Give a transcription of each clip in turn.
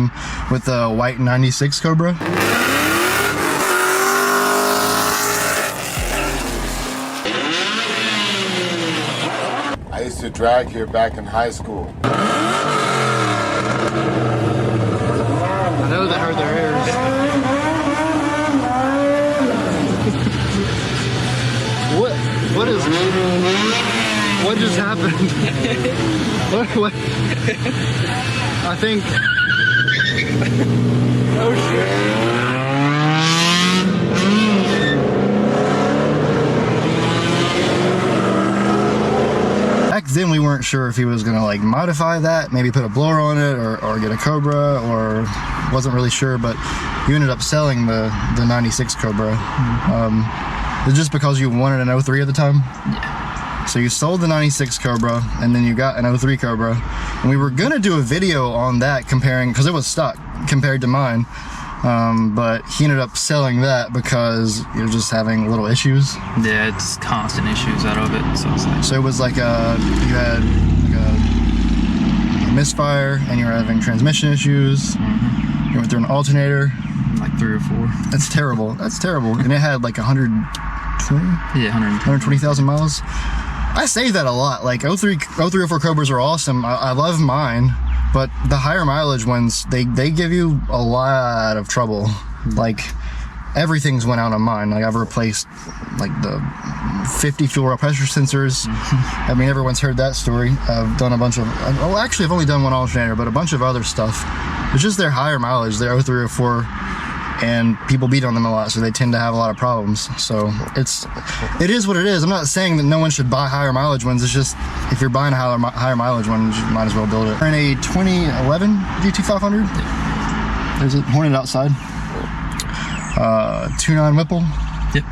him with the white 96 Cobra. I used to drag here back in high school. I know they hurt their ears. What just happened? what? I think. Oh shit. Back then we weren't sure if he was gonna like modify that, maybe put a blower on it or get a Cobra, or wasn't really sure, but you ended up selling the 96 Cobra. Just because you wanted an 03 at the time? Yeah. So you sold the 96 Cobra, and then you got an 03 Cobra, and we were gonna do a video on that comparing, because it was stock compared to mine, but he ended up selling that because you're just having little issues. Yeah, it's constant issues out of it. So it was like you had like a misfire, and you were having transmission issues. You went through an alternator. Like 3 or 4. That's terrible. That's terrible. And it had like 120,000 miles. I say that a lot. Like 03 or 04 Cobras are awesome. I love mine, but the higher mileage ones, they give you a lot of trouble. Like everything's went out on mine. Like I've replaced like the 50 fuel rail pressure sensors. I mean, everyone's heard that story. I've done a bunch of, well, actually I've only done one alternator, but a bunch of other stuff. It's just their higher mileage, their 03 or 04. And people beat on them a lot, so they tend to have a lot of problems. So it is what it is. I'm not saying that no one should buy higher mileage ones. It's just if you're buying a higher mileage one, you might as well build it. We're in a 2011 GT500. There's a Hornet outside. 2.9 Whipple. Yep.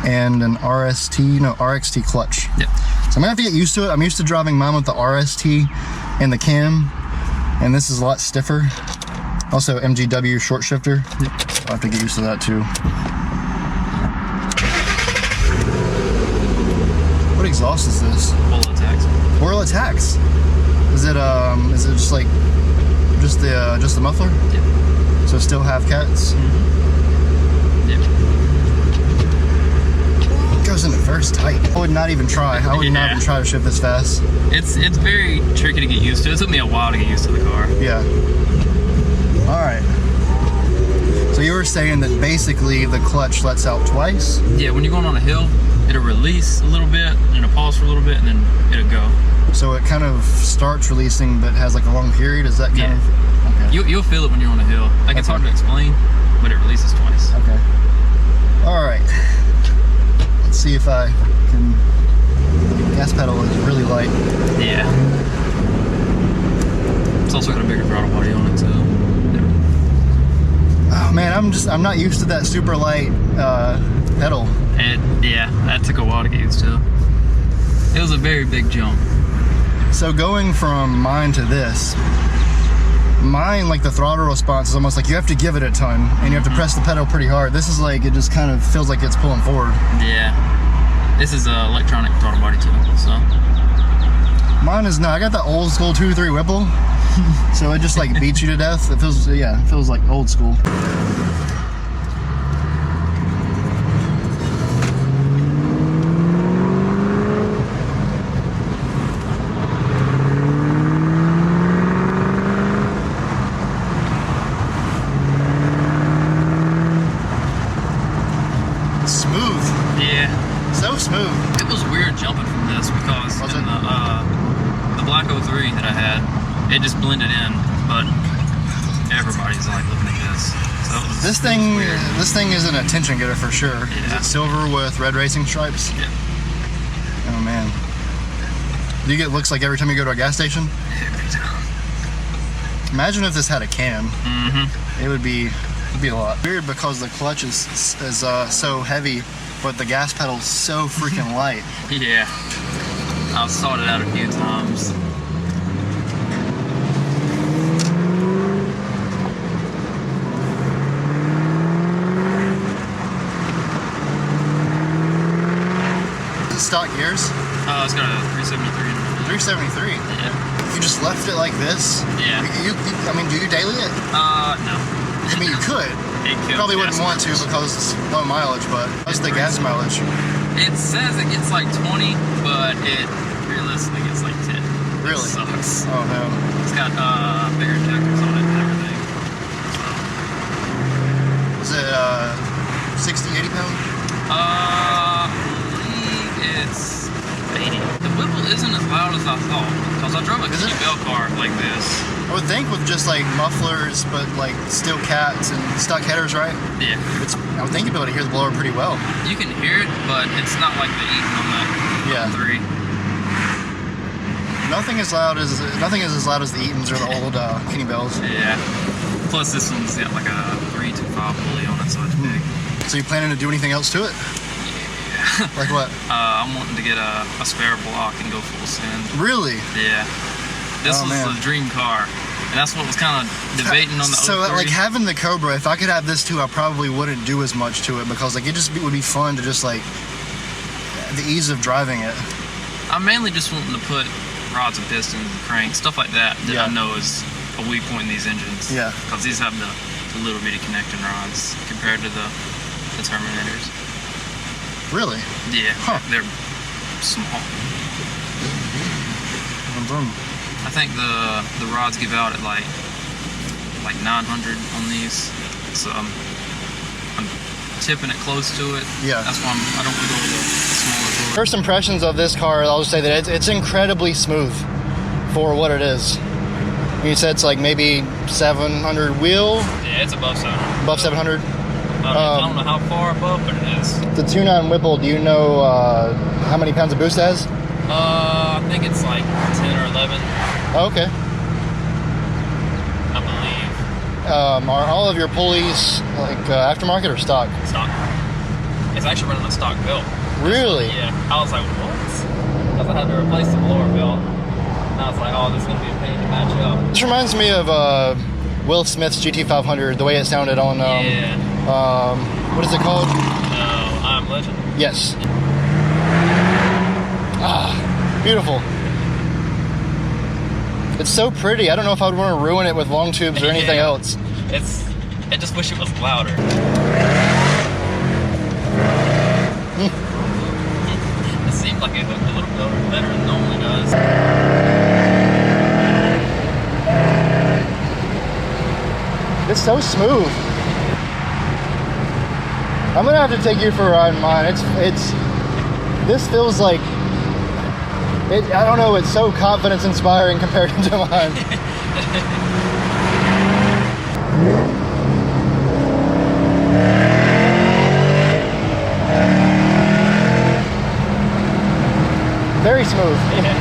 And an RXT clutch. Yep. So I'm gonna have to get used to it. I'm used to driving mine with the RST and the cam, and this is a lot stiffer. Also MGW short shifter. Yep. I'll have to get used to that too. What exhaust is this? Borla Atak. Borla Atak. Is it just like just the muffler? Yep. So still have cats? Yep. It goes in first tight. I would not even try. I would not even try to shift this fast. It's very tricky to get used to. It took me a while to get used to the car. Yeah. All right. So you were saying that basically the clutch lets out twice? Yeah, when you're going on a hill, it'll release a little bit, and it'll pause for a little bit, and then it'll go. So it kind of starts releasing, but has like a long period. Is that kind of? Okay. You'll feel it when you're on a hill. Like it's hard to explain, but it releases twice. Okay. All right. Let's see if I can. The gas pedal is really light. Yeah. It's also got a bigger throttle body on it too. Oh man, I'm not used to that super light pedal. And yeah, that took a while to get used to. It was a very big jump. So going from mine to this, mine, like the throttle response is almost like you have to give it a ton and you have to press the pedal pretty hard. This is like, it just kind of feels like it's pulling forward. Yeah. This is an electronic throttle body too, so. Mine is not. I got the old school 2.3 Whipple. So it just like beats you to death. It feels, yeah, it feels like old school. Smooth. Yeah. So smooth. It was weird jumping from this because in the black 03 that I had, it just blended in, but everybody's like looking at this. So this thing is an attention getter for sure. Yeah. Is it silver with red racing stripes? Yeah. Oh man. Do you get looks like every time you go to a gas station? Every time. Imagine if this had a cam. Mm-hmm. It would be a lot. Weird because the clutch is so heavy, but the gas pedal's so freaking light. Yeah. I've sought it out a few times. Stock gears? It's got a 373. 373? Yeah. If you just left it like this? Yeah. I mean, do you daily it? No. I mean, you could. It You probably wouldn't want to because it's low mileage, but what's the gas mileage? It says it gets like 20, but it realistically gets like 10. Really? It sucks. Oh no. It's got bigger injectors on it and everything. Is it 60, 80 pound? I believe it's 80. The Whipple isn't as loud as I thought, because I drove a Is it? Bell car like this. I would think with just like mufflers, but like steel cats and stuck headers, right? Yeah. I would think you'd be able to hear the blower pretty well. You can hear it, but it's not like the Eaton on that Yeah. 3. Nothing is as loud as the Eatons or the old Kenny Bells. Yeah. Plus this one's got like a 325 pulley on it, so it's big. So you planning to do anything else to it? Yeah. Like what? I'm wanting to get a spare block and go full send. Really? Yeah. This Oh, was man. the dream car. And that's what was kind of debating on the So 03. like having the Cobra, if I could have this too, I probably wouldn't do as much to it because like would be fun to just like the ease of driving it. I'm mainly just wanting to put rods and pistons and cranks, stuff like that Yeah. I know is a weak point in these engines. Yeah. Because these have the little bitty connecting rods compared to the Terminators. Really? Yeah, Huh. they're small. Vroom. I think the rods give out at like 900 on these, so I'm tipping it close to it. Yeah. That's why I don't want to go with a smaller bore. First impressions of this car, I'll just say that it's incredibly smooth for what it is. You said it's like maybe 700 wheel, Yeah, it's above 700. above 700. I don't know how far above, but it is. The 2.9 Whipple, do you know how many pounds of boost it has? I think it's like 10 or 11, Oh, okay. I believe. Are all of your pulleys like aftermarket or stock? Stock. It's actually running a stock belt. Really? Yeah. I was like, what? Because I had to replace the blower belt. And I was like, oh, this is going to be a pain to match up. This reminds me of Will Smith's GT500, the way it sounded on, what is it called? I'm Legend. Yes. Ah, beautiful. It's so pretty. I don't know if I would want to ruin it with long tubes or anything Yeah. else. I just wish it was louder. It seemed like it hooked a little better than it normally does. It's so smooth. I'm gonna have to take you for a ride in mine. This feels like I don't know, it's so confidence inspiring compared to mine. Very smooth. Yeah.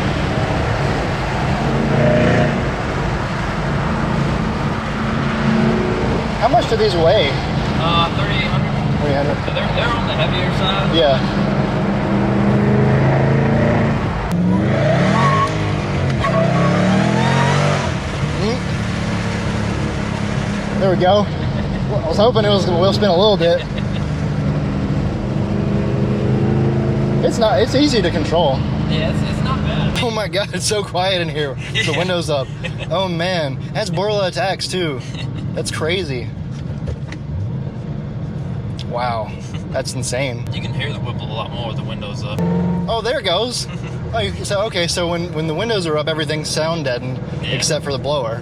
How much do these weigh? 3,800. 300. So they're on the heavier side. Yeah. There we go. I was hoping it was going to wheel spin a little bit. It's easy to control. Yeah, it's not bad. Oh my god, it's so quiet in here. With the windows up. Oh man. That's Borla Attacks too. That's crazy. Wow. That's insane. You can hear the Whipple a lot more with the windows up. Oh, there it goes. So when the windows are up, everything's sound deadened except for the blower.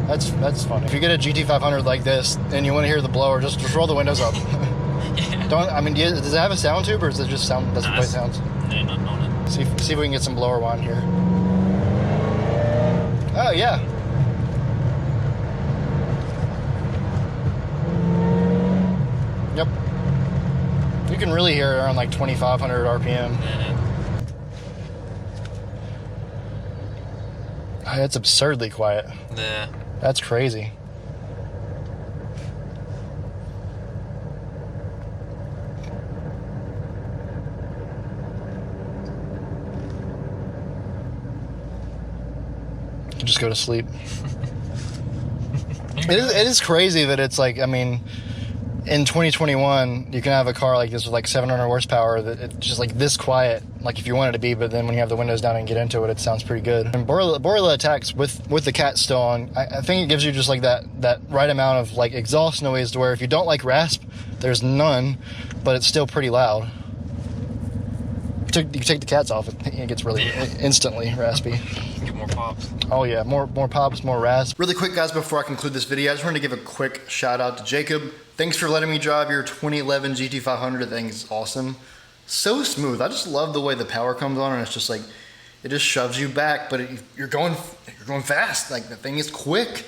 That's funny. If you get a GT500 like this and you want to hear the blower, just roll the windows up. Yeah. Does it have a sound tube or does it just sound? Doesn't play sounds? No, not on it. See if we can get some blower wine here. Oh yeah. Yep. You can really hear it around like 2,500 RPM. It's absurdly quiet. Yeah. That's crazy. Just go to sleep. It is crazy that it's like, I mean, in 2021, you can have a car like this with like 700 horsepower that it's just like this quiet, like if you want it to be, but then when you have the windows down and get into it, it sounds pretty good. And Borla Ataks with the cat still on, I think it gives you just like that right amount of like exhaust noise to where if you don't like rasp, there's none, but it's still pretty loud. You take the cats off, it gets really instantly raspy. Get more pops. Oh yeah, more pops, more rasp. Really quick guys, before I conclude this video, I just wanted to give a quick shout out to Jacob. Thanks for letting me drive your 2011 GT500. That thing is awesome. So smooth. I just love the way the power comes on and it's just like, it just shoves you back, but you're going fast. Like the thing is quick.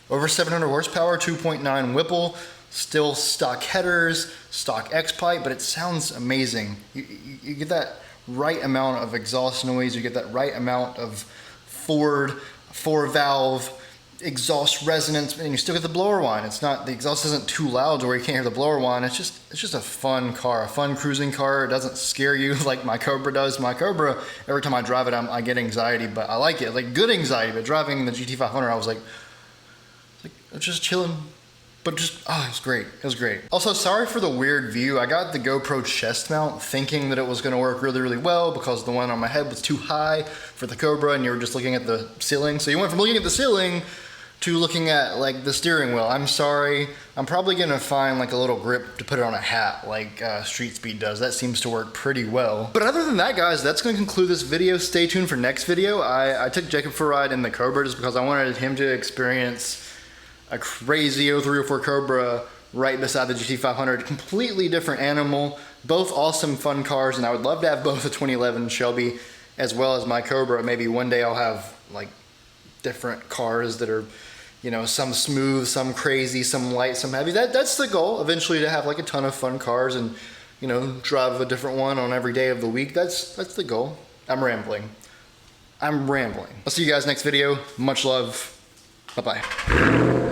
Over 700 horsepower, 2.9 Whipple, still stock headers, stock X-pipe, but it sounds amazing. You get that right amount of exhaust noise, you get that right amount of Ford 4-valve exhaust resonance, and you still get the blower whine. It's not, the exhaust isn't too loud to where you can't hear the blower whine. It's just a fun car, a fun cruising car. It doesn't scare you like my Cobra does. My Cobra, every time I drive it, I get anxiety, but I like it, like good anxiety. But driving the GT500, I was like just chilling. But just, it was great. It was great. Also, sorry for the weird view. I got the GoPro chest mount thinking that it was gonna work really, really well because the one on my head was too high for the Cobra and you were just looking at the ceiling. So you went from looking at the ceiling to looking at like the steering wheel. I'm sorry. I'm probably gonna find like a little grip to put it on a hat like Street Speed does. That seems to work pretty well. But other than that guys, that's gonna conclude this video. Stay tuned for next video. I took Jacob for a ride in the Cobra just because I wanted him to experience a crazy 0304 Cobra right beside the GT500. Completely different animal, both awesome fun cars, and I would love to have both the 2011 Shelby as well as my Cobra. Maybe one day I'll have like different cars that are, you know, some smooth, some crazy, some light, some heavy. That's the goal, eventually, to have like a ton of fun cars and, you know, drive a different one on every day of the week. That's the goal. I'm rambling. I'll see you guys next video. Much love. Bye-bye.